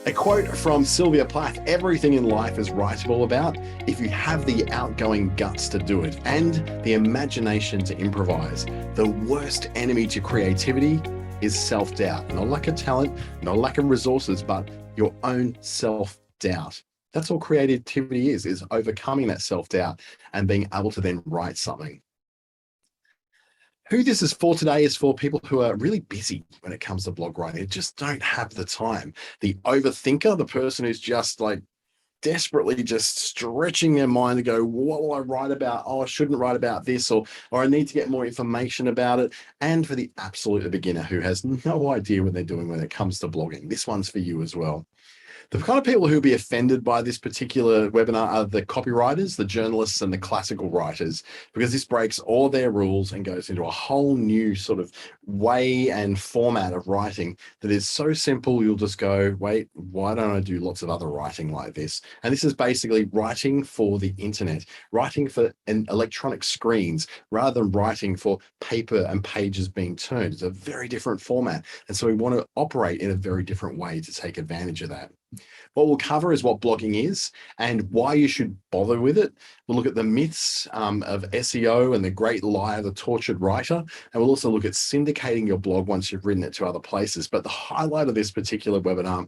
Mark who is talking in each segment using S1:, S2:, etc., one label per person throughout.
S1: A quote from Sylvia Plath: everything in life is writable about if you have the outgoing guts to do it and the imagination to improvise. The worst enemy to creativity is self-doubt. Not lack of talent, not lack of resources, but your own self-doubt. That's all creativity is overcoming that self-doubt and being able to then write something. Who this is for today is for people who are really busy when it comes to blog writing. They just don't have the time. The overthinker, the person who's just like desperately just stretching their mind to go, what will I write about? Oh, I shouldn't write about this, or I need to get more information about it. And for the absolute beginner who has no idea what they're doing when it comes to blogging, this one's for you as well. The kind of people who'll be offended by this particular webinar are the copywriters, the journalists, and the classical writers, because this breaks all their rules and goes into a whole new sort of way and format of writing that is so simple, you'll just go, wait, why don't I do lots of other writing like this? And this is basically writing for the internet, writing for electronic screens, rather than writing for paper and pages being turned. It's a very different format. And so we want to operate in a very different way to take advantage of that. What we'll cover is what blogging is and why you should bother with it. We'll look at the myths of SEO and the great lie of the tortured writer. And we'll also look at syndicating your blog once you've written it to other places. But the highlight of this particular webinar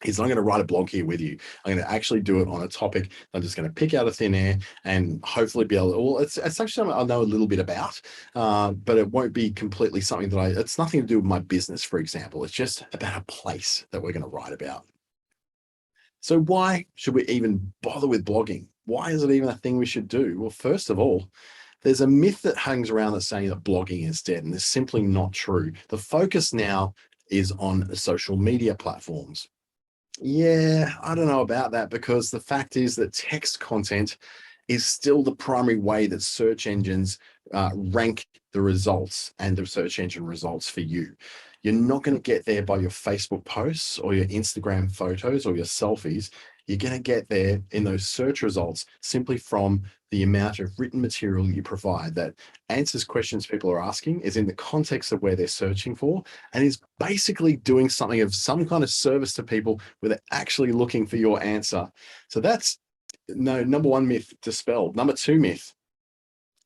S1: is I'm going to write a blog here with you. I'm going to actually do it on a topic I'm just going to pick out of thin air and hopefully be able to, well, it's actually something I know a little bit about, but it won't be completely something that it's nothing to do with my business, for example. It's just about a place that we're going to write about. So why should we even bother with blogging? Why is it even a thing we should do? Well, first of all, there's a myth that hangs around that's saying that blogging is dead, and it's simply not true. The focus now is on social media platforms. Yeah, I don't know about that, because the fact is that text content is still the primary way that search engines rank the results and the search engine results for you. You're not going to get there by your Facebook posts or your Instagram photos or your selfies. You're going to get there in those search results simply from the amount of written material you provide that answers questions people are asking, is in the context of where they're searching for, and is basically doing something of some kind of service to people where they're actually looking for your answer. So that's number one myth dispelled. Number two myth: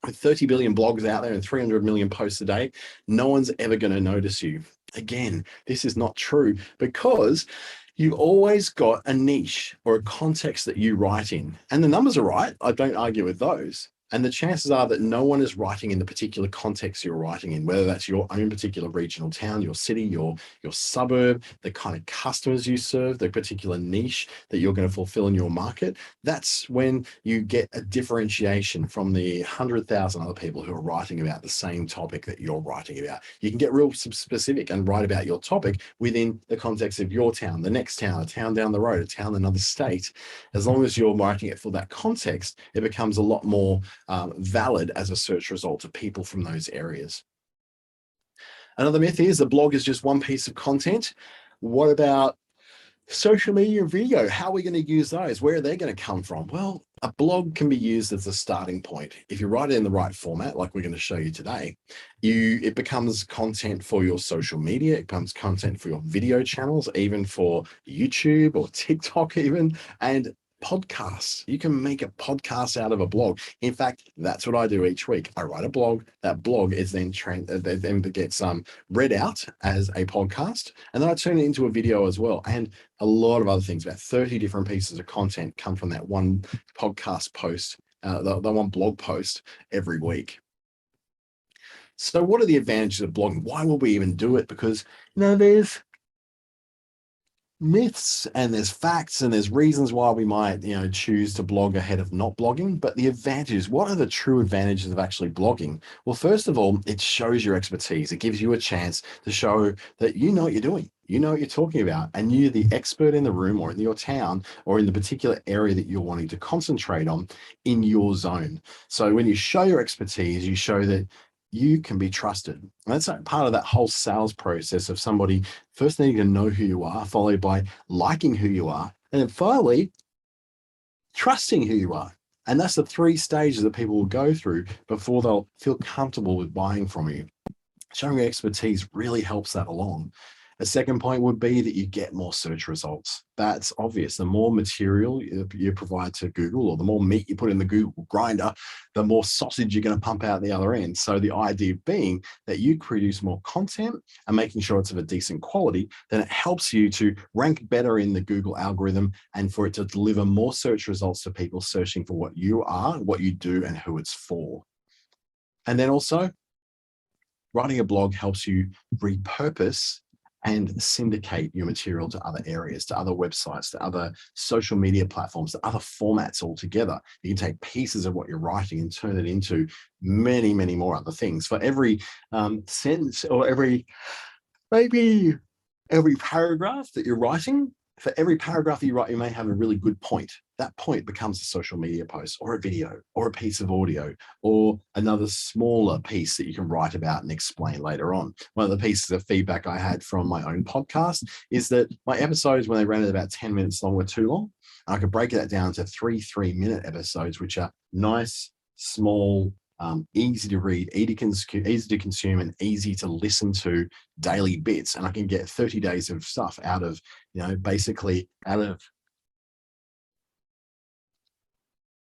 S1: with 30 billion blogs out there and 300 million posts a day, no one's ever going to notice you. Again, this is not true, because you've always got a niche or a context that you write in. And the numbers are right. I don't argue with those. And the chances are that no one is writing in the particular context you're writing in, whether that's your own particular regional town, your city, your suburb, the kind of customers you serve, the particular niche that you're going to fulfill in your market. That's when you get a differentiation from the 100,000 other people who are writing about the same topic that you're writing about. You can get real specific and write about your topic within the context of your town, the next town, a town down the road, a town in another state. As long as you're writing it for that context, it becomes a lot more valid as a search result to people from those areas. Another myth is the blog is just one piece of content. What about social media and video? How are we going to use those? Where are they going to come from? Well, a blog can be used as a starting point. If you write it in the right format, like we're going to show you today, it becomes content for your social media. It becomes content for your video channels, even for YouTube or TikTok even, and podcasts. You can make a podcast out of a blog. In fact, that's what I do each week. I write a blog. That blog is then gets read out as a podcast, and then I turn it into a video as well. And a lot of other things, about 30 different pieces of content come from that one podcast post, the one blog post every week. So what are the advantages of blogging? Why will we even do it? Because, there's myths and there's facts and there's reasons why we might choose to blog ahead of not blogging. But the advantages, what are the true advantages of actually blogging? Well, first of all, it shows your expertise. It gives you a chance to show that you know what you're doing, you know what you're talking about, and you're the expert in the room or in your town or in the particular area that you're wanting to concentrate on in your zone. So when you show your expertise, you show that you can be trusted. And that's part of that whole sales process of somebody first needing to know who you are, followed by liking who you are, and then finally trusting who you are. And that's the three stages that people will go through before they'll feel comfortable with buying from you. Showing your expertise really helps that along. A second point would be that you get more search results. That's obvious. The more material you provide to Google, or the more meat you put in the Google grinder, the more sausage you're going to pump out the other end. So the idea being that you produce more content and making sure it's of a decent quality, then it helps you to rank better in the Google algorithm and for it to deliver more search results to people searching for what you are, what you do, and who it's for. And then also, writing a blog helps you repurpose and syndicate your material to other areas, to other websites, to other social media platforms, to other formats altogether. You can take pieces of what you're writing and turn it into many, many more other things. For every sentence, or maybe every paragraph that you're writing, for every paragraph that you write, you may have a really good point. That point becomes a social media post, or a video, or a piece of audio, or another smaller piece that you can write about and explain later on. One of the pieces of feedback I had from my own podcast is that my episodes, when they ran at about 10 minutes long, were too long. And I could break that down to 3-minute episodes, which are nice, small, easy to read, easy to consume, and easy to listen to daily bits. And I can get 30 days of stuff out of, basically out of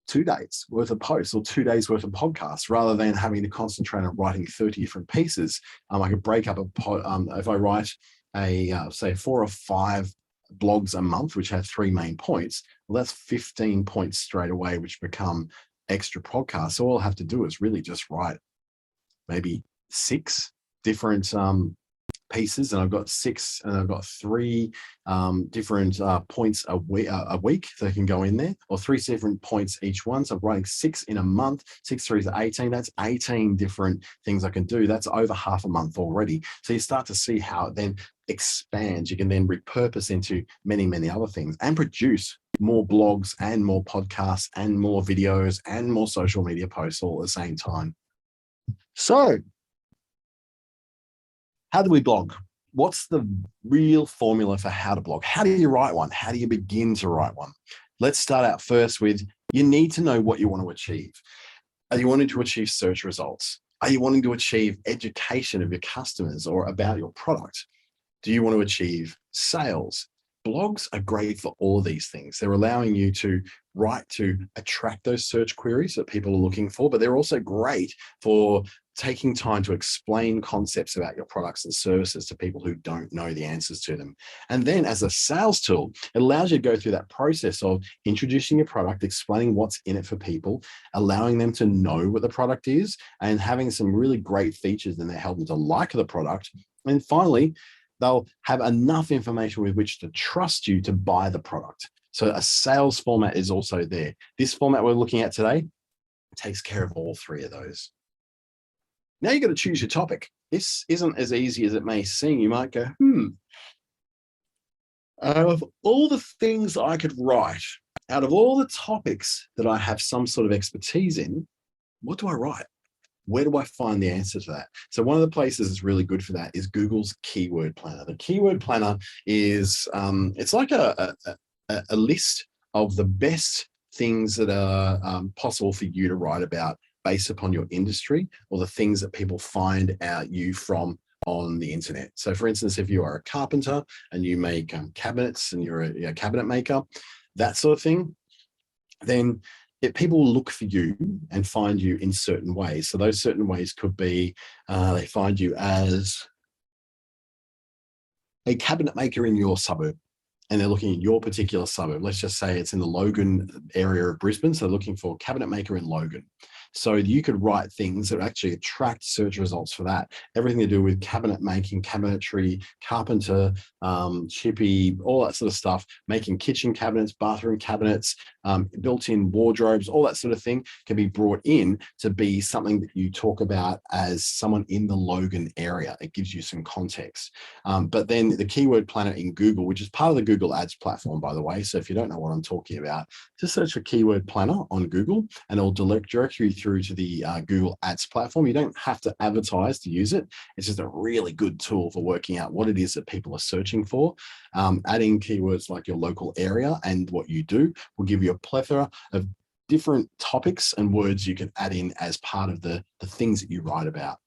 S1: 2 days worth of posts, or 2 days worth of podcasts, rather than having to concentrate on writing 30 different pieces. I could break up if I write say 4 or 5 blogs a month, which have 3 main points, well, that's 15 points straight away, which become extra podcasts. So all I have to do is really just write maybe 6 different pieces, and I've got 3 different points a week that can go in there, or 3 different points each one. So I'm writing 6 in a month. 6 3 is 18. That's 18 different things I can do. That's over half a month already. So you start to see how it then expands. You can then repurpose into many, many other things and produce more blogs and more podcasts and more videos and more social media posts all at the same time. So how do we blog? What's the real formula for how to blog? How do you write one? How do you begin to write one? Let's start out first with, you need to know what you want to achieve. Are you wanting to achieve search results? Are you wanting to achieve education of your customers or about your product? Do you want to achieve sales? Blogs are great for all of these things. They're allowing you to write to attract those search queries that people are looking for, but they're also great for taking time to explain concepts about your products and services to people who don't know the answers to them. And then as a sales tool, it allows you to go through that process of introducing your product, explaining what's in it for people, allowing them to know what the product is, and having some really great features in there help them to like the product. And finally, they'll have enough information with which to trust you to buy the product. So a sales format is also there. This format we're looking at today takes care of all 3 of those. Now you've got to choose your topic. This isn't as easy as it may seem. You might go, out of all the things I could write, out of all the topics that I have some sort of expertise in, what do I write? Where do I find the answer to that? So one of the places that's really good for that is Google's keyword planner. The keyword planner is, it's like a list of the best things that are possible for you to write about based upon your industry, or the things that people find out you from on the internet. So for instance, if you are a carpenter and you make cabinets and you're a cabinet maker, that sort of thing, then people will look for you and find you in certain ways. So those certain ways could be, they find you as a cabinet maker in your suburb, and they're looking at your particular suburb. Let's just say it's in the Logan area of Brisbane. So they're looking for a cabinet maker in Logan. So you could write things that actually attract search results for that. Everything to do with cabinet making, cabinetry, carpenter, chippy, all that sort of stuff, making kitchen cabinets, bathroom cabinets, built-in wardrobes, all that sort of thing can be brought in to be something that you talk about as someone in the Logan area. It gives you some context. But then the keyword planner in Google, which is part of the Google Ads platform, by the way. So if you don't know what I'm talking about, just search for keyword planner on Google and it'll direct you through to the Google Ads platform. You don't have to advertise to use it. It's just a really good tool for working out what it is that people are searching for. Adding keywords like your local area and what you do will give you a plethora of different topics and words you can add in as part of the things that you write about.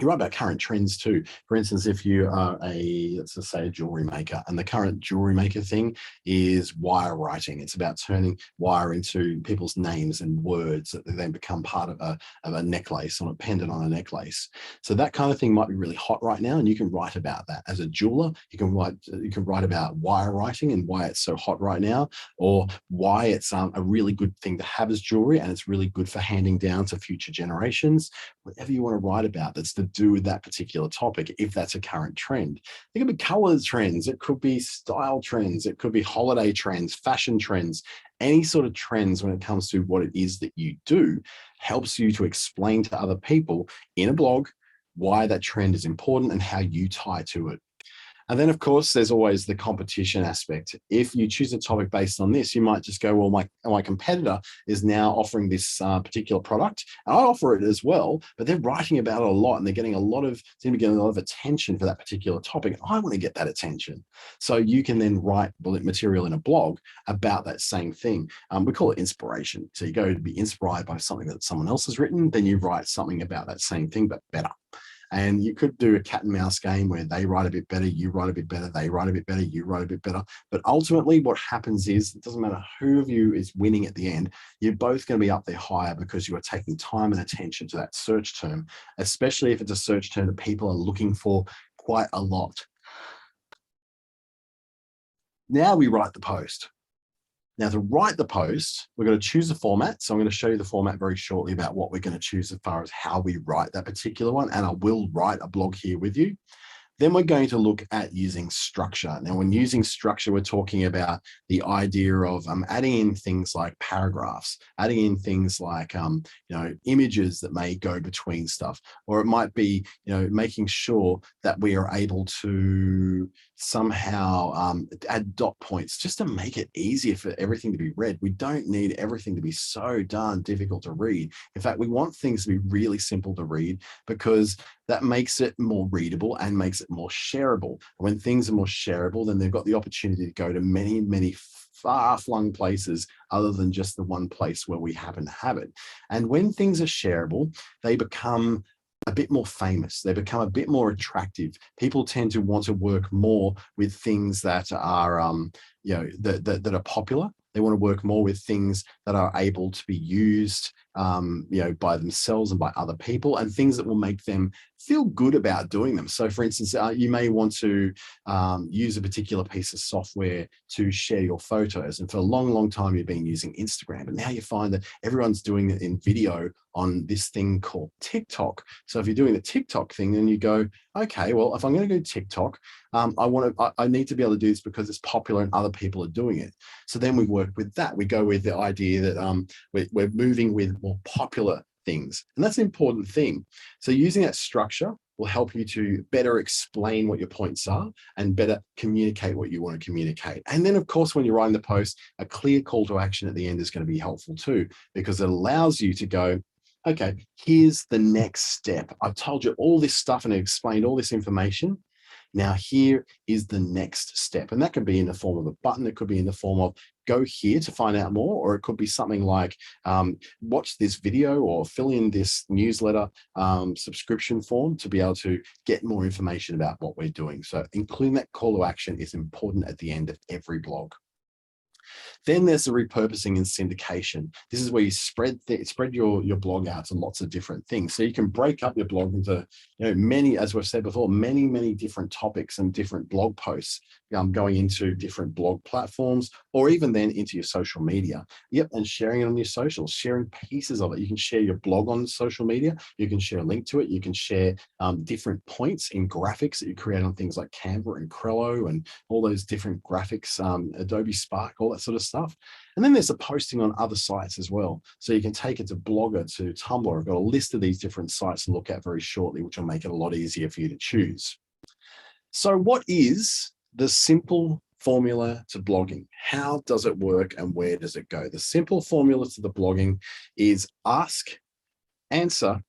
S1: You write about current trends too. For instance, if you are let's just say a jewelry maker, and the current jewelry maker thing is wire writing. It's about turning wire into people's names and words that then become part of a necklace, or a pendant on a necklace. So that kind of thing might be really hot right now, and you can write about that. As a jeweler, you can write about wire writing and why it's so hot right now, or why it's a really good thing to have as jewelry, and it's really good for handing down to future generations. Whatever you want to write about that's to do with that particular topic, if that's a current trend. It could be colors trends, it could be style trends, it could be holiday trends, fashion trends. Any sort of trends when it comes to what it is that you do helps you to explain to other people in a blog why that trend is important and how you tie to it. And then, of course, there's always the competition aspect. If you choose a topic based on this, you might just go, well, my competitor is now offering this particular product, and I offer it as well, but they're writing about it a lot, and they're getting seem to be getting a lot of attention for that particular topic. I want to get that attention. So you can then write material in a blog about that same thing. We call it inspiration. So you go to be inspired by something that someone else has written, then you write something about that same thing, but better. And you could do a cat and mouse game where they write a bit better, you write a bit better, they write a bit better, you write a bit better. But ultimately what happens is, it doesn't matter who of you is winning at the end, you're both going to be up there higher because you are taking time and attention to that search term, especially if it's a search term that people are looking for quite a lot. Now we write the post. Now, to write the post, we're going to choose a format. So I'm going to show you the format very shortly about what we're going to choose as far as how we write that particular one. And I will write a blog here with you. Then we're going to look at using structure. Now, when using structure, we're talking about the idea of adding in things like paragraphs, adding in things like images that may go between stuff, or it might be making sure that we are able to somehow add dot points just to make it easier for everything to be read. We don't need everything to be so darn difficult to read. In fact, we want things to be really simple to read, because that makes it more readable and makes it more shareable. When things are more shareable, then they've got the opportunity to go to many, many far-flung places other than just the one place where we happen to have it. And when things are shareable, they become a bit more famous. They become a bit more attractive. People tend to want to work more with things that are, that are popular. They want to work more with things that are able to be used, by themselves and by other people, and things that will make them feel good about doing them. So, for instance, you may want to use a particular piece of software to share your photos. And for a long, long time, you've been using Instagram, but now you find that everyone's doing it in video on this thing called TikTok. So if you're doing the TikTok thing, then you go, okay, well, if I'm going to go TikTok, I need to be able to do this because it's popular and other people are doing it. So then we work with that. We go with the idea that we're moving with more popular things. And that's an important thing. So using that structure will help you to better explain what your points are and better communicate what you want to communicate. And then, of course, when you're writing the post, a clear call to action at the end is going to be helpful too, because it allows you to go, okay, here's the next step. I've told you all this stuff and I've explained all this information. Now, here is the next step. And that can be in the form of a button. It could be in the form of go here to find out more, or it could be something like watch this video or fill in this newsletter subscription form to be able to get more information about what we're doing. So including that call to action is important at the end of every blog. Then there's the repurposing and syndication. This is where you spread your blog out to lots of different things. So you can break up your blog into many, as we've said before, many different topics and different blog posts going into different blog platforms, or even then into your social media. Yep, and sharing it on your socials, sharing pieces of it. You can share your blog on social media. You can share a link to it. You can share different points in graphics that you create on things like Canva and Trello and all those different graphics, Adobe Spark, all that sort of stuff. And then there's the posting on other sites as well. So you can take it to Blogger, to Tumblr. I've got a list of these different sites to look at very shortly, which will make it a lot easier for you to choose. So what is the simple formula to blogging? How does it work and where does it go? The simple formula to the blogging is ask, answer,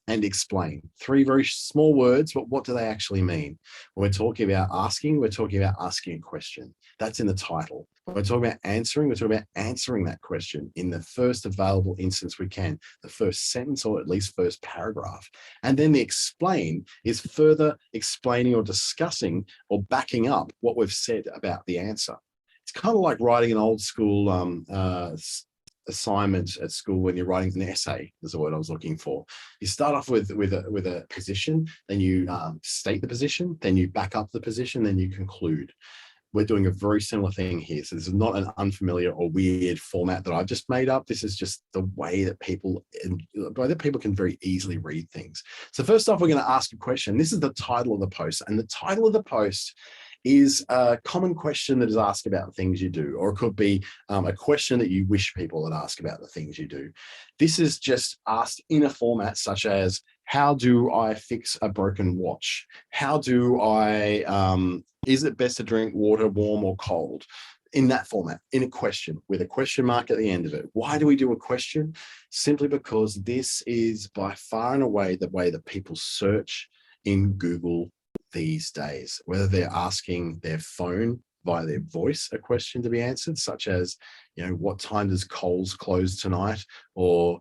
S1: and explain. 3 very small words, but what do they actually mean? When we're talking about asking, we're talking about asking a question. That's in the title. When we're talking about answering, we're talking about answering that question in the first available instance we can, the first sentence or at least first paragraph. And then the explain is further explaining or discussing or backing up what we've said about the answer. It's kind of like writing an old school assignment at school when you're writing an essay, is the word I was looking for. You start off with a position, then you state the position, then you back up the position, then you conclude. We're doing a very similar thing here. So this is not an unfamiliar or weird format that I've just made up. This is just the way that people can very easily read things. So first off, we're going to ask a question. This is the title of the post, and the title of the post is a common question that is asked about things you do, or it could be a question that you wish people would ask about the things you do. This is just asked in a format such as, how do I fix a broken watch? How do I, is it best to drink water warm or cold? In that format, in a question, with a question mark at the end of it. Why do we do a question? Simply because this is by far and away the way that people search in Google these days, whether they're asking their phone via their voice a question to be answered, such as, what time does Coles close tonight? Or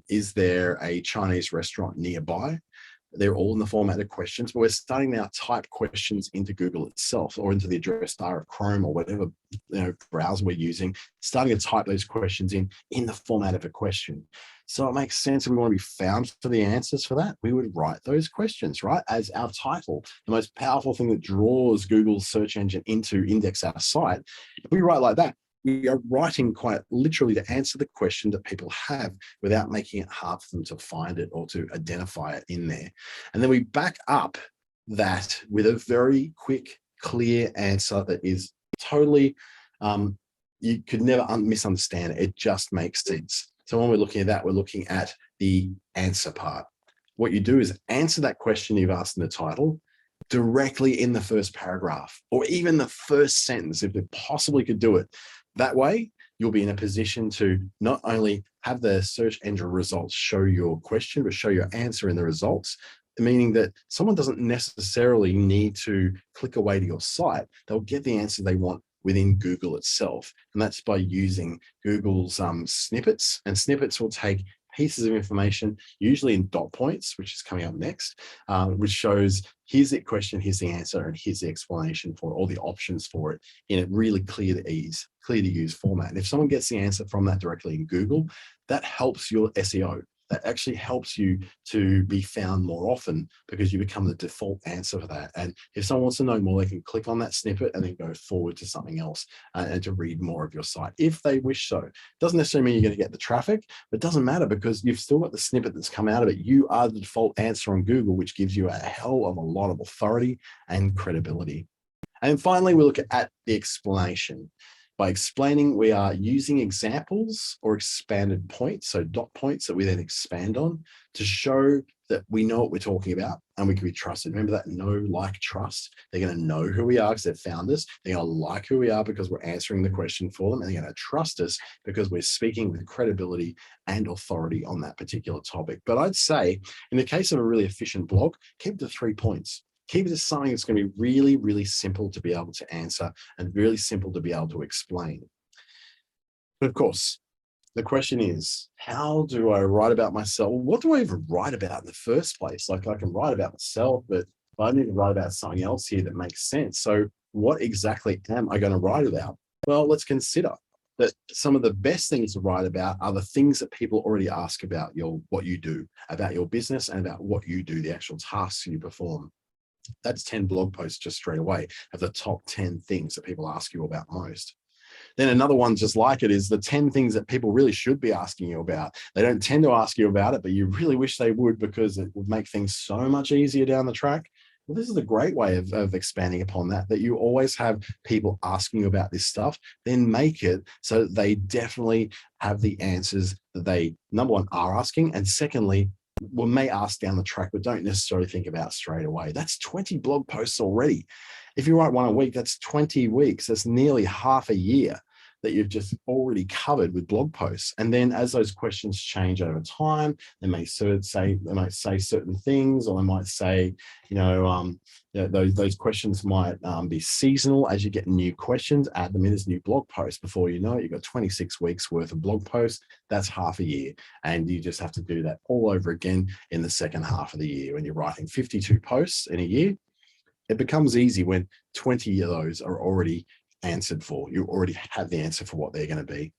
S1: is there a Chinese restaurant nearby? They're all in the format of questions, but we're starting now to type questions into Google itself or into the address bar of Chrome or whatever browser we're using, starting to type those questions in the format of a question. So it makes sense if we want to be found for the answers for that, we would write those questions, right, as our title. The most powerful thing that draws Google's search engine into index our site, if we write like that, we are writing quite literally to answer the question that people have without making it hard for them to find it or to identify it in there. And then we back up that with a very quick, clear answer that is totally, you could never misunderstand it. It just makes sense. So when we're looking at that, we're looking at the answer part. What you do is answer that question you've asked in the title directly in the first paragraph or even the first sentence, if you possibly could do it. That way, you'll be in a position to not only have the search engine results show your question, but show your answer in the results, meaning that someone doesn't necessarily need to click away to your site. They'll get the answer they want within Google itself. And that's by using Google's snippets. And snippets will take pieces of information, usually in dot points, which is coming up next, which shows here's the question, here's the answer, and here's the explanation for it, all the options for it in a really clear to use format. And if someone gets the answer from that directly in Google, that helps your SEO. That actually helps you to be found more often because you become the default answer for that. And if someone wants to know more, they can click on that snippet and then go forward to something else and to read more of your site if they wish so. Doesn't necessarily mean you're going to get the traffic, but it doesn't matter because you've still got the snippet that's come out of it. You are the default answer on Google, which gives you a hell of a lot of authority and credibility. And finally, we look at the explanation. By explaining, we are using examples or expanded points, so dot points that we then expand on to show that we know what we're talking about and we can be trusted. Remember that know, like, trust. They're going to know who we are because they've found us. They're going to like who we are because we're answering the question for them. And they're going to trust us because we're speaking with credibility and authority on that particular topic. But I'd say in the case of a really efficient blog, keep it to 3 points. Keep it as something that's going to be really, really simple to be able to answer and really simple to be able to explain. But of course, the question is, how do I write about myself? What do I even write about in the first place? Like, I can write about myself, but I need to write about something else here that makes sense. So what exactly am I going to write about? Well, let's consider that some of the best things to write about are the things that people already ask about what you do, about your business and about what you do, the actual tasks you perform. That's 10 blog posts just straight away of the top 10 things that people ask you about most. Then another one just like it is the 10 things that people really should be asking you about. They don't tend to ask you about it, but you really wish they would because it would make things so much easier down the track. Well, this is a great way of expanding upon that you always have people asking you about this stuff, then make it so that they definitely have the answers that they, number one, are asking, and secondly, may ask down the track, but don't necessarily think about straight away. That's 20 blog posts already. If you write one a week, that's 20 weeks. That's nearly half a year. that you've just already covered with blog posts. And then as those questions change over time, they might say certain things, or they might say, those questions might be seasonal. As you get new questions, add them in as new blog posts. Before you know it, you've got 26 weeks worth of blog posts. That's half a year. And you just have to do that all over again in the second half of the year. When you're writing 52 posts in a year, it becomes easy when 20 of those are already answered for. You already have the answer for what they're going to be.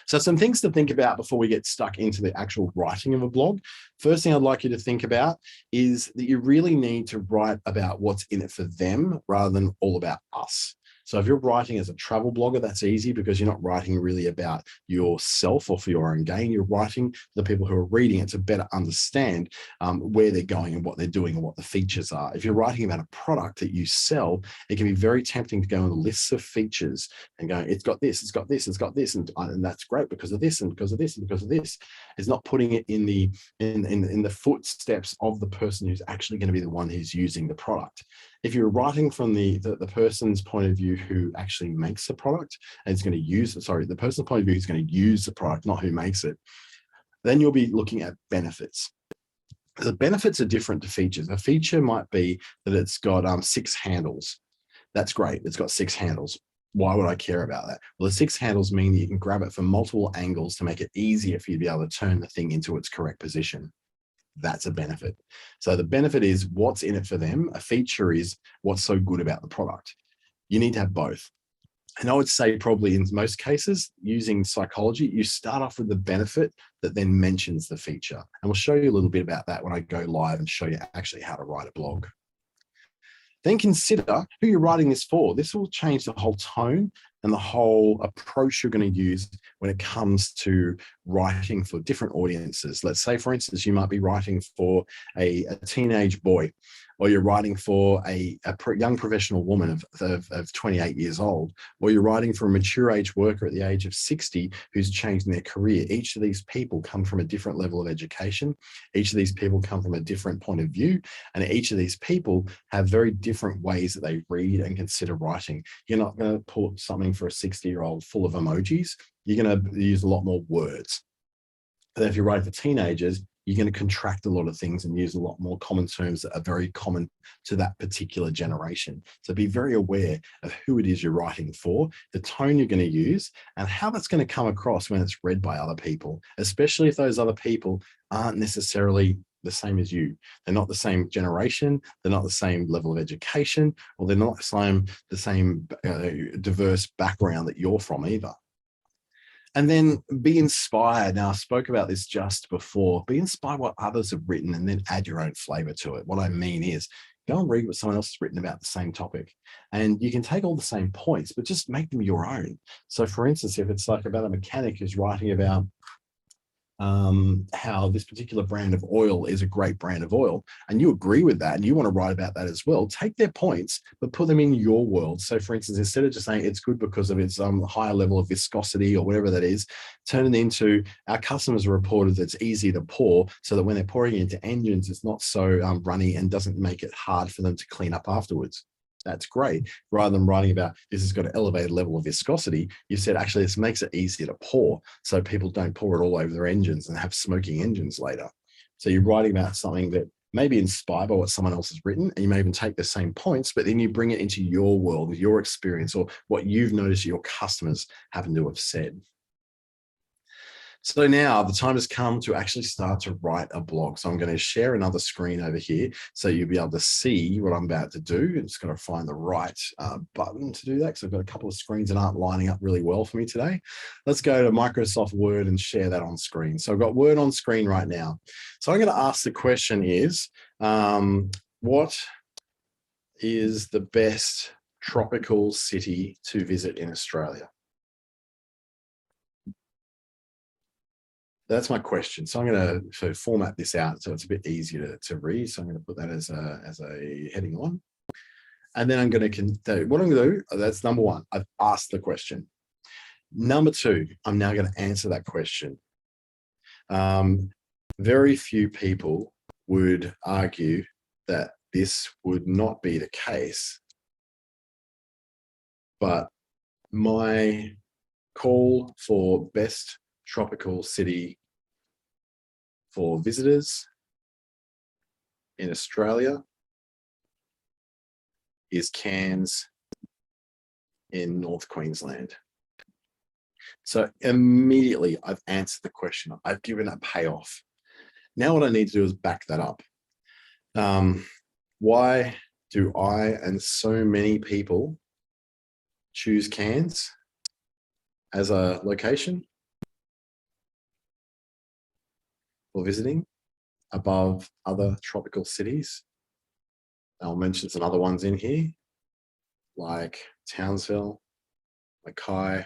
S1: So some things to think about before we get stuck into the actual writing of a blog. First thing I'd like you to think about is that you really need to write about what's in it for them rather than all about us. So if you're writing as a travel blogger, that's easy because you're not writing really about yourself or for your own gain. You're writing for the people who are reading it to better understand where they're going and what they're doing and what the features are. If you're writing about a product that you sell, it can be very tempting to go on lists of features and go, it's got this, it's got this, it's got this, and that's great because of this and because of this and because of this. It's not putting it in the footsteps of the person who's actually going to be the one who's using the product. If you're writing from the person's point of view who actually makes the product and is going to use it, the person's point of view who's going to use the product, not who makes it, then you'll be looking at benefits. The benefits are different to features. A feature might be that it's got 6 handles. That's great. It's got 6 handles. Why would I care about that? Well, the 6 handles mean that you can grab it from multiple angles to make it easier for you to be able to turn the thing into its correct position. That's a benefit. So the benefit is what's in it for them. A feature is what's so good about the product. You need to have both. And I would say probably in most cases, using psychology, you start off with the benefit that then mentions the feature. And we'll show you a little bit about that when I go live and show you actually how to write a blog. Then consider who you're writing this for. This will change the whole tone and the whole approach you're going to use when it comes to writing for different audiences. Let's say, for instance, you might be writing for a teenage boy, or you're writing for a young professional woman of 28 years old, or you're writing for a mature age worker at the age of 60 who's changing their career. Each of these people come from a different level of education. Each of these people come from a different point of view. And each of these people have very different ways that they read and consider writing. You're not going to put something for a 60-year-old full of emojis. You're going to use a lot more words. But if you're writing for teenagers, you're going to contract a lot of things and use a lot more common terms that are very common to that particular generation. So be very aware of who it is you're writing for, the tone you're going to use, and how that's going to come across when it's read by other people, especially if those other people aren't necessarily the same as you. They're not the same generation, they're not the same level of education, or they're not the same diverse background that you're from either. And then be inspired. Now, I spoke about this just before. Be inspired by what others have written and then add your own flavor to it. What I mean is go and read what someone else has written about the same topic. And you can take all the same points, but just make them your own. So for instance, if it's like about a mechanic who's writing about how this particular brand of oil is a great brand of oil, and you agree with that and you want to write about that as well, take their points, but put them in your world. So for instance, instead of just saying it's good because of its higher level of viscosity or whatever that is, turn it into our customers are reported that it's easy to pour, so that when they're pouring into engines, it's not so runny and doesn't make it hard for them to clean up afterwards. That's great. Rather than writing about this has got an elevated level of viscosity, you said actually this makes it easier to pour, so people don't pour it all over their engines and have smoking engines later. So you're writing about something that may be inspired by what someone else has written, and you may even take the same points, but then you bring it into your world, your experience, or what you've noticed your customers happen to have said. So now the time has come to actually start to write a blog. So I'm going to share another screen over here so you'll be able to see what I'm about to do. I'm just going to find the right button to do that, because I've got a couple of screens that aren't lining up really well for me today. Let's go to Microsoft Word and share that on screen. So I've got Word on screen right now. So I'm going to ask the question is, what is the best tropical city to visit in Australia? That's my question. So I'm going to format this out so it's a bit easier to read. So I'm going to put that as a heading 1. And then I'm going to, what I'm going to do, that's number 1. I've asked the question. Number 2, I'm now going to answer that question. Very few people would argue that this would not be the case. But my call for best tropical city for visitors in Australia is Cairns in North Queensland. So immediately I've answered the question. I've given a payoff. Now what I need to do is back that up. Why do I and so many people choose Cairns as a location for visiting above other tropical cities? I'll mention some other ones in here, like Townsville, Mackay,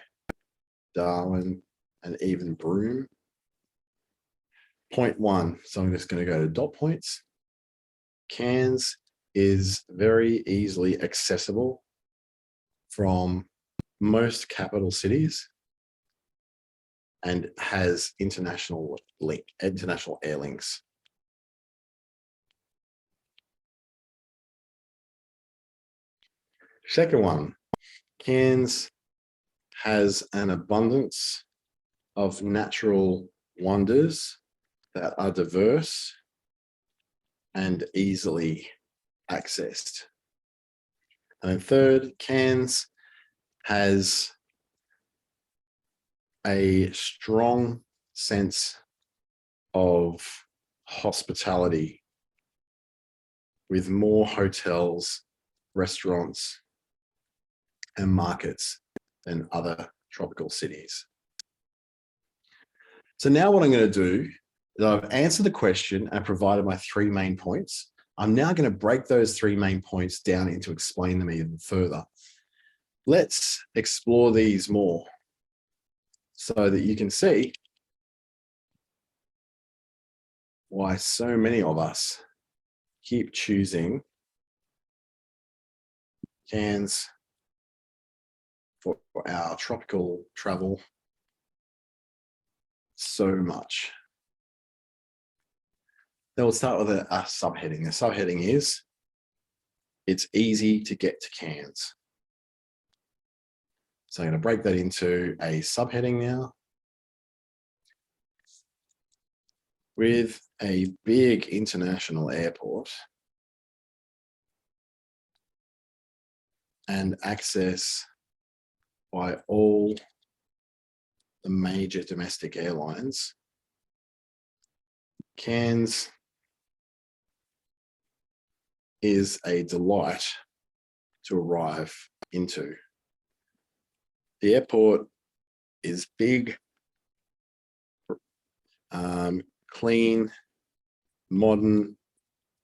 S1: Darwin, and even Broome. Point one, so I'm just going to go to dot points. Cairns is very easily accessible from most capital cities and has international air links. Second one, Cairns has an abundance of natural wonders that are diverse and easily accessed. And then third, Cairns has a strong sense of hospitality with more hotels, restaurants, and markets than other tropical cities. So now what I'm going to do is I've answered the question and provided my three main points. I'm now going to break those three main points down into explain them even further. Let's explore these more so that you can see why so many of us keep choosing Cairns for our tropical travel so much. Then we'll start with a subheading. The subheading is, it's easy to get to Cairns. So I'm going to break that into a subheading now. With a big international airport and access by all the major domestic airlines, Cairns is a delight to arrive into. The airport is big, clean, modern,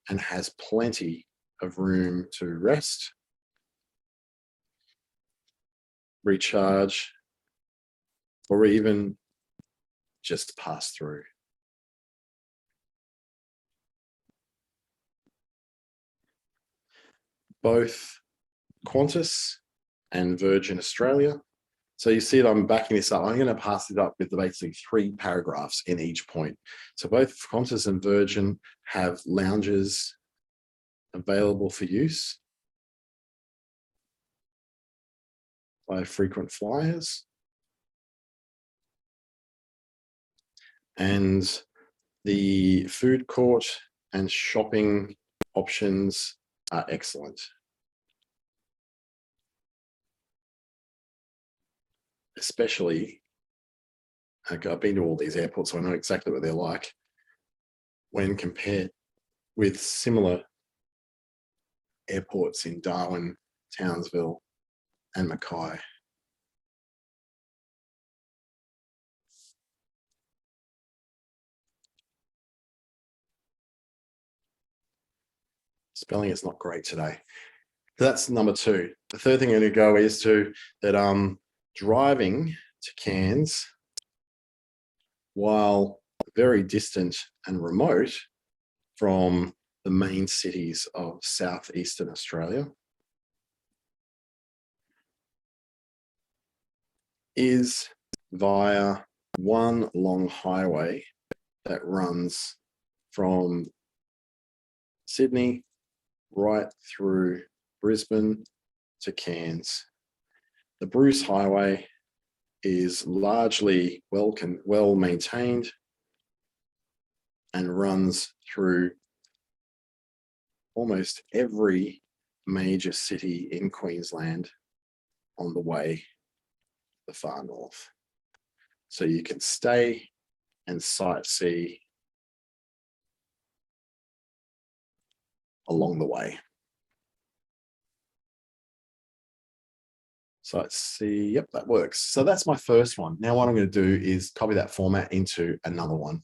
S1: and has plenty of room to rest, recharge, or even just pass through. Both Qantas and Virgin Australia. So you see that I'm backing this up. I'm going to pass it up with basically 3 paragraphs in each point. So both Qantas and Virgin have lounges available for use by frequent flyers. And the food court and shopping options are excellent. Especially, I've been to all these airports, so I know exactly what they're like when compared with similar airports in Darwin, Townsville, and Mackay. Spelling is not great today. So that's number 2. The third thing I'm going to go is that driving to Cairns, while very distant and remote from the main cities of southeastern Australia, is via one long highway that runs from Sydney right through Brisbane to Cairns. The Bruce Highway is largely well maintained and runs through almost every major city in Queensland on the way to the far north. So you can stay and sightsee along the way. So let's see, yep, that works. So that's my first one. Now what I'm going to do is copy that format into another one.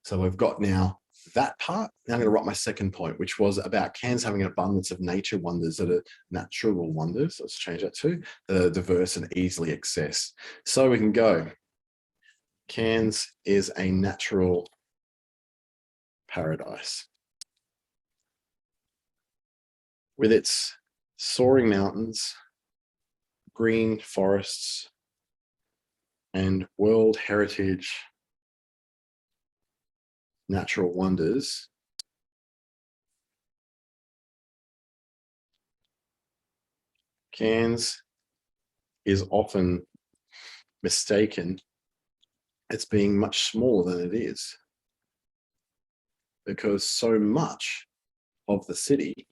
S1: So we've got now that part. Now I'm going to write my second point, which was about Cairns having an abundance of nature wonders that are natural wonders. Let's change that to diverse and easily accessed. So we can go, Cairns is a natural paradise. With its soaring mountains, green forests, and World Heritage natural wonders, Cairns is often mistaken as being much smaller than it is, because so much of the city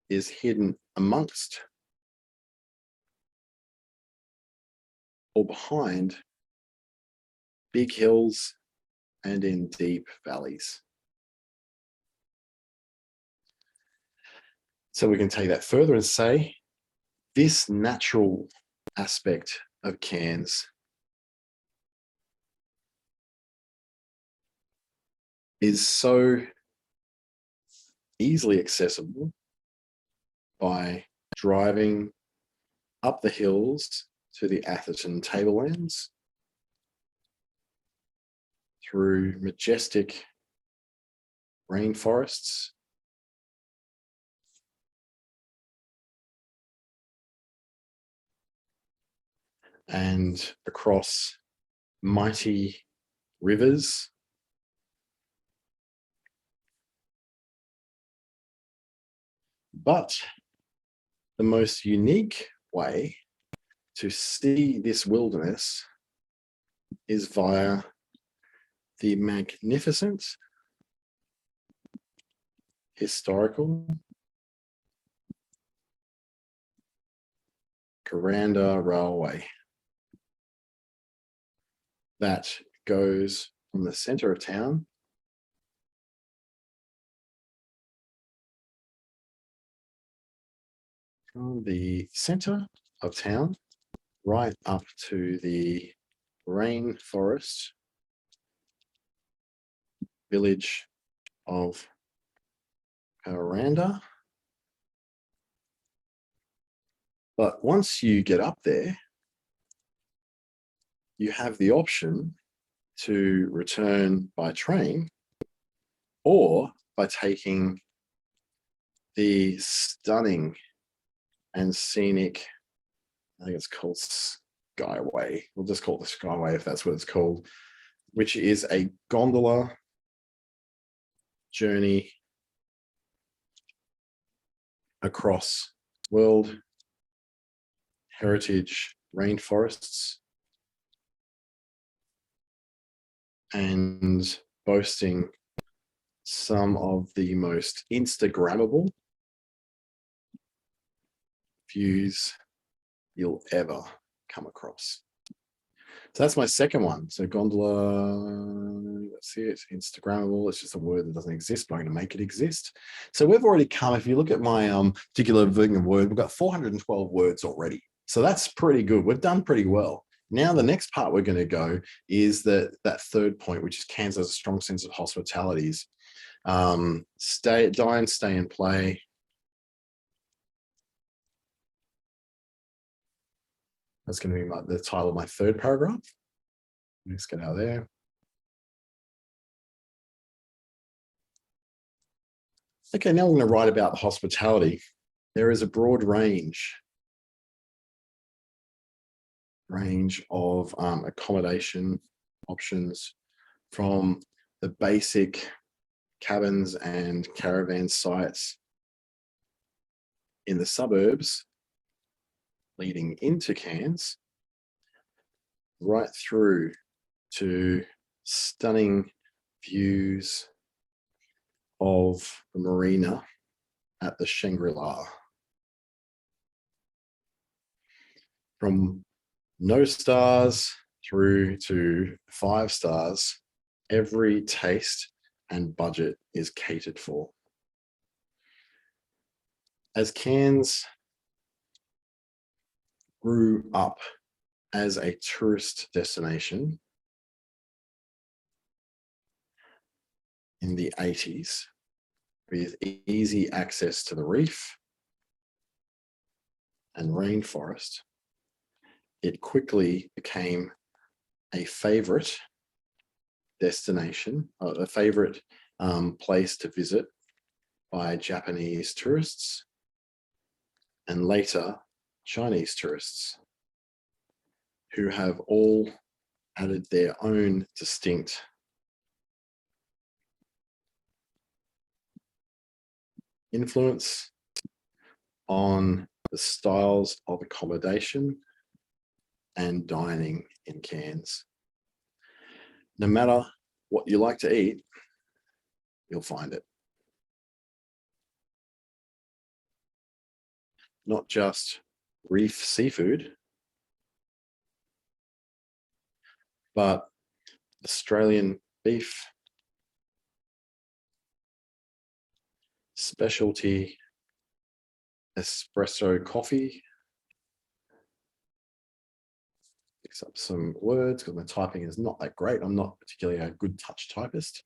S1: is hidden amongst or behind big hills and in deep valleys. So we can take that further and say this natural aspect of Cairns is so easily accessible by driving up the hills to the Atherton Tablelands, through majestic rainforests, and across mighty rivers, but the most unique way to see this wilderness is via the magnificent historical Garanda Railway that goes from the centre of town right up to the rainforest village of Garanda. But once you get up there, you have the option to return by train or by taking the stunning and scenic, I think it's called Skyway. We'll just call it the Skyway if that's what it's called, which is a gondola journey across World Heritage rainforests and boasting some of the most Instagrammable views you'll ever come across. So that's my second one. So gondola, let's see, it's Instagrammable. It's just a word that doesn't exist, but I'm going to make it exist. So we've already come, if you look at my particular version of word, we've got 412 words already. So that's pretty good. We've done pretty well. Now the next part we're going to go is that third point, which is Cairns has a strong sense of hospitalities. Dine, stay and play. That's going to be the title of my third paragraph. Let's get out there. Okay, now I'm going to write about the hospitality. There is a broad range of accommodation options, from the basic cabins and caravan sites in the suburbs leading into Cairns, right through to stunning views of the marina at the Shangri-La. From no stars through to 5 stars, every taste and budget is catered for. As Cairns grew up as a tourist destination in the 80s, with easy access to the reef and rainforest, it quickly became a favorite destination, a favorite place to visit by Japanese tourists and later Chinese tourists, who have all added their own distinct influence on the styles of accommodation and dining in Cairns. No matter what you like to eat, you'll find it. Not just reef seafood, but Australian beef, specialty espresso coffee. Fix up some words because my typing is not that great. I'm not particularly a good touch typist.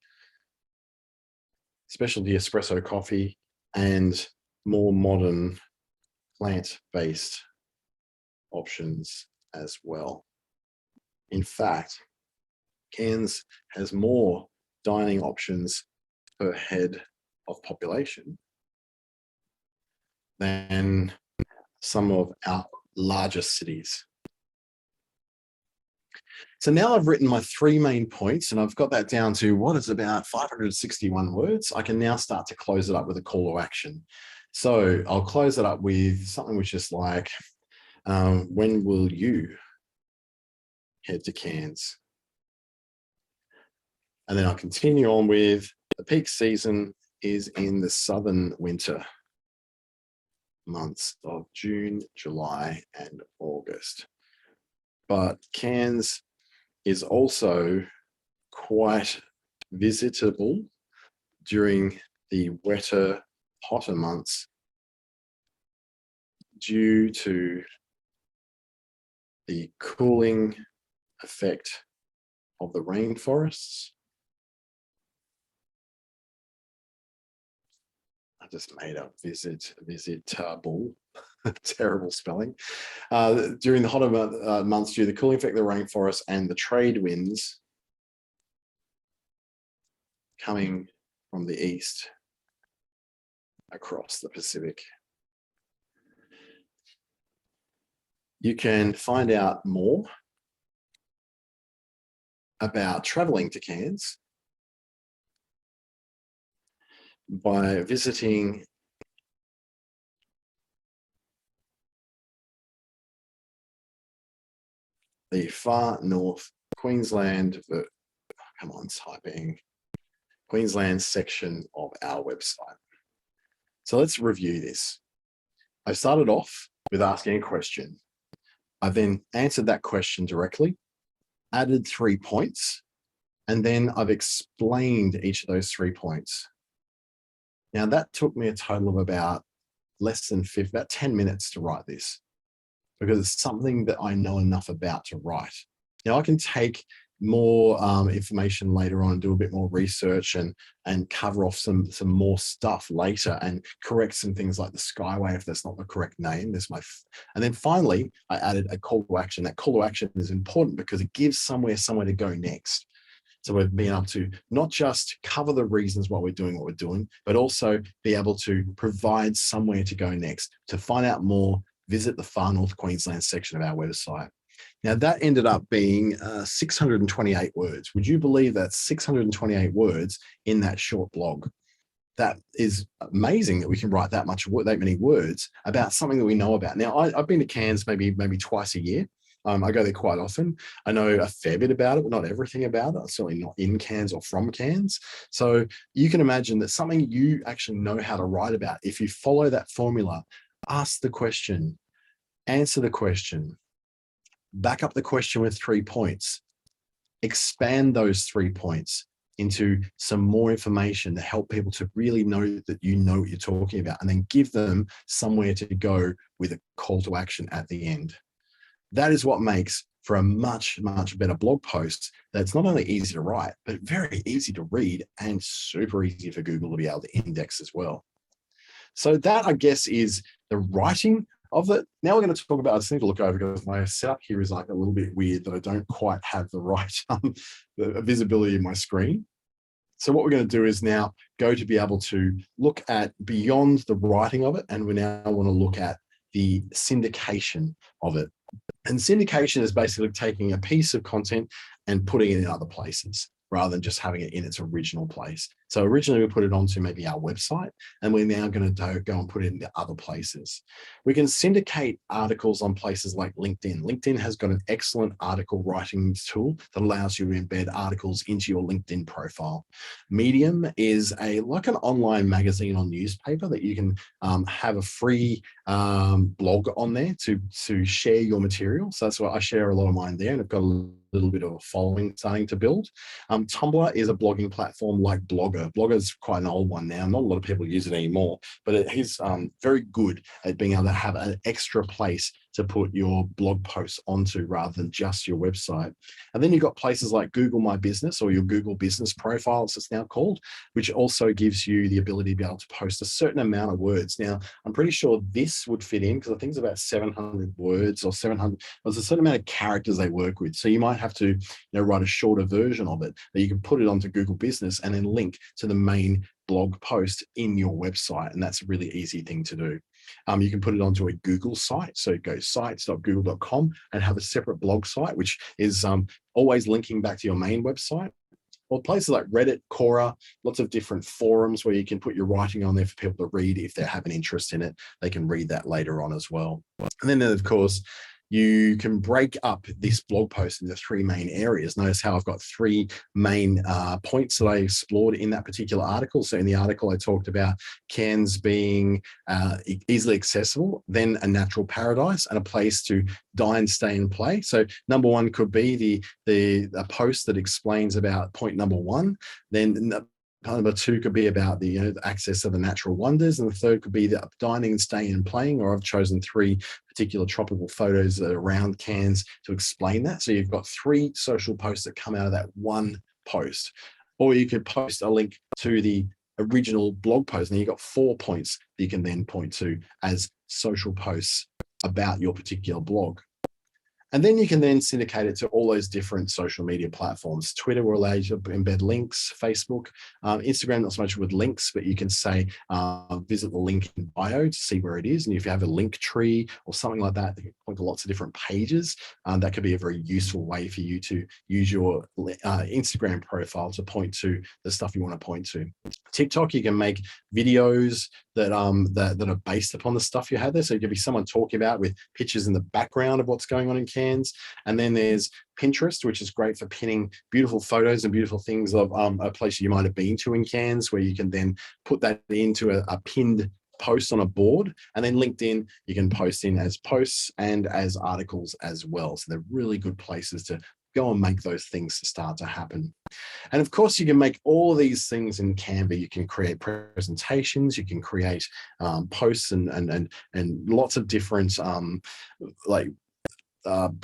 S1: Specialty espresso coffee and more modern plant-based options as well. In fact, Cairns has more dining options per head of population than some of our largest cities. So now I've written my 3 main points and I've got that down to what is about 561 words. I can now start to close it up with a call to action. So I'll close it up with something which is like, when will you head to Cairns? And then I'll continue on with the peak season is in the southern winter months of June, July, and August. But Cairns is also quite visitable during the wetter, hotter months due to the cooling effect of the rainforests. I just made up visitable, terrible spelling. During the hotter months due to the cooling effect of the rainforest and the trade winds coming from the east across the Pacific. You can find out more about traveling to Cairns by visiting the far north Queensland, Queensland section of our website. So let's review this. I started off with asking a question. I then answered that question directly, added 3 points, and then I've explained each of those 3 points. Now that took me a total of about about 10 minutes to write this, because it's something that I know enough about to write. Now I can take more information later on, do a bit more research and cover off some more stuff later and correct some things like the Skyway if that's not the correct name. And then finally, I added a call to action. That call to action is important because it gives somewhere to go next. So we've been able to not just cover the reasons why we're doing what we're doing, but also be able to provide somewhere to go next. To find out more, visit the Far North Queensland section of our website. Now that ended up being 628 words. Would you believe that 628 words in that short blog? that is amazing that we can write that many words about something that we know about. Now, I've been to Cairns maybe twice a year. I go there quite often. I know a fair bit about it, but not everything about it. I'm certainly not in Cairns or from Cairns. So you can imagine that something you actually know how to write about, if you follow that formula, ask the question, answer the question, back up the question with 3 points, expand those 3 points into some more information to help people to really know that you know what you're talking about, and then give them somewhere to go with a call to action at the end. That is what makes for a much, much better blog post that's not only easy to write, but very easy to read and super easy for Google to be able to index as well. So that, I guess, is the writing of it. Now we're going to talk about, I just need to look over because my setup here is like a little bit weird that I don't quite have the right visibility in my screen. So what we're going to do is now go to be able to look at beyond the writing of it, and we now want to look at the syndication of it. And syndication is basically taking a piece of content and putting it in other places rather than just having it in its original place. So originally we put it onto maybe our website, and we're now going to go and put it into other places. We can syndicate articles on places like LinkedIn. LinkedIn has got an excellent article writing tool that allows you to embed articles into your LinkedIn profile. Medium is like an online magazine or newspaper that you can have a free blog on there to share your material. So that's why I share a lot of mine there, and I've got a little bit of a following starting to build. Tumblr is a blogging platform like Blogger. Blogger is quite an old one now. Not a lot of people use it anymore, but it is very good at being able to have an extra place to put your blog posts onto rather than just your website. And then you've got places like Google My Business, or your Google Business Profile, as it's now called, which also gives you the ability to be able to post a certain amount of words. Now, I'm pretty sure this would fit in because I think it's about 700 words or 700. There's a certain amount of characters they work with. So you might have to write a shorter version of it that you can put it onto Google Business and then link to the main blog post in your website. And that's a really easy thing to do. You can put it onto a Google site. So go sites.google.com and have a separate blog site, which is always linking back to your main website. Or places like Reddit, Quora, lots of different forums where you can put your writing on there for people to read if they have an interest in it. They can read that later on as well. And then, of course, you can break up this blog post into 3 main areas. Notice how I've got 3 main points that I explored in that particular article. So in the article, I talked about Cairns being easily accessible, then a natural paradise and a place to dine, stay, and play. So number 1 could be the post that explains about point number 1. Then number 2 could be about the access to the natural wonders, and the 3rd could be the dining, staying, and playing. Or I've chosen 3 particular tropical photos around Cairns to explain that. So you've got 3 social posts that come out of that 1 post. Or you could post a link to the original blog post, and you've got 4 points that you can then point to as social posts about your particular blog. And then you can then syndicate it to all those different social media platforms. Twitter will allow you to embed links, Facebook, Instagram, not so much with links, but you can say, visit the link in bio to see where it is. And if you have a link tree or something like that, you can point to lots of different pages. That could be a very useful way for you to use your Instagram profile to point to the stuff you want to point to. TikTok, you can make videos that are based upon the stuff you have there. So it could be someone talking about with pictures in the background of what's going on in Cairns. And then there's Pinterest, which is great for pinning beautiful photos and beautiful things of a place you might have been to in Cairns, where you can then put that into a pinned post on a board. And then LinkedIn, you can post in as posts and as articles as well. So they're really good places to go and make those things start to happen. And of course, you can make all these things in Canva. You can create presentations, you can create posts and lots of different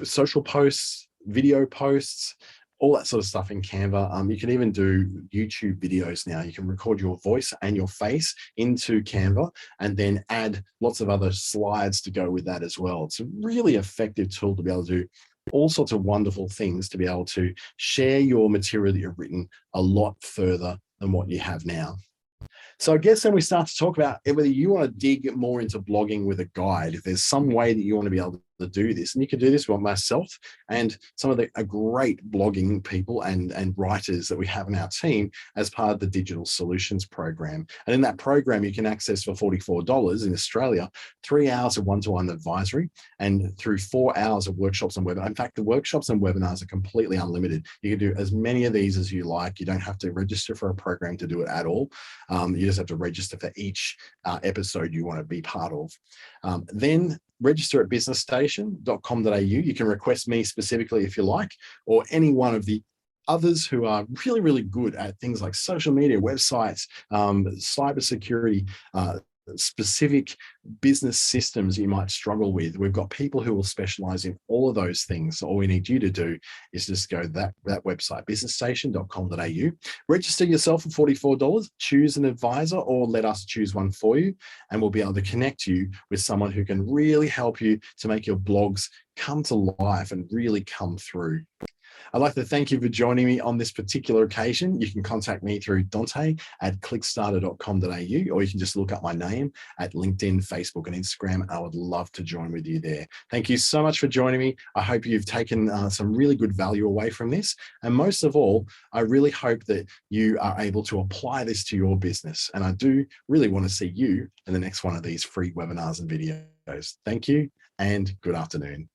S1: social posts, video posts, all that sort of stuff in Canva. You can even do YouTube videos now. You can record your voice and your face into Canva and then add lots of other slides to go with that as well. It's a really effective tool to be able to do all sorts of wonderful things, to be able to share your material that you've written a lot further than what you have now. So I guess then we start to talk about whether you want to dig more into blogging with a guide, if there's some way that you want to be able to to do this. And you can do this with myself and some of the great blogging people and writers that we have in our team as part of the Digital Solutions Program. And in that program, you can access for $44 in Australia, 3 hours of one-to-one advisory and through 4 hours of workshops and webinars. In fact, the workshops and webinars are completely unlimited. You can do as many of these as you like. You don't have to register for a program to do it at all. You just have to register for each episode you want to be part of. Then register at businessstation.com.au. You can request me specifically if you like, or any one of the others who are really, really good at things like social media, websites, cybersecurity, specific business systems you might struggle with. We've got people who will specialize in all of those things. So all we need you to do is just go to that website, businessstation.com.au, register yourself for $44, choose an advisor or let us choose one for you, and we'll be able to connect you with someone who can really help you to make your blogs come to life and really come through. I'd like to thank you for joining me on this particular occasion. You can contact me through Dante at clickstarter.com.au, or you can just look up my name at LinkedIn, Facebook, and Instagram. I would love to join with you there. Thank you so much for joining me. I hope you've taken some really good value away from this. And most of all, I really hope that you are able to apply this to your business. And I do really want to see you in the next one of these free webinars and videos. Thank you and good afternoon.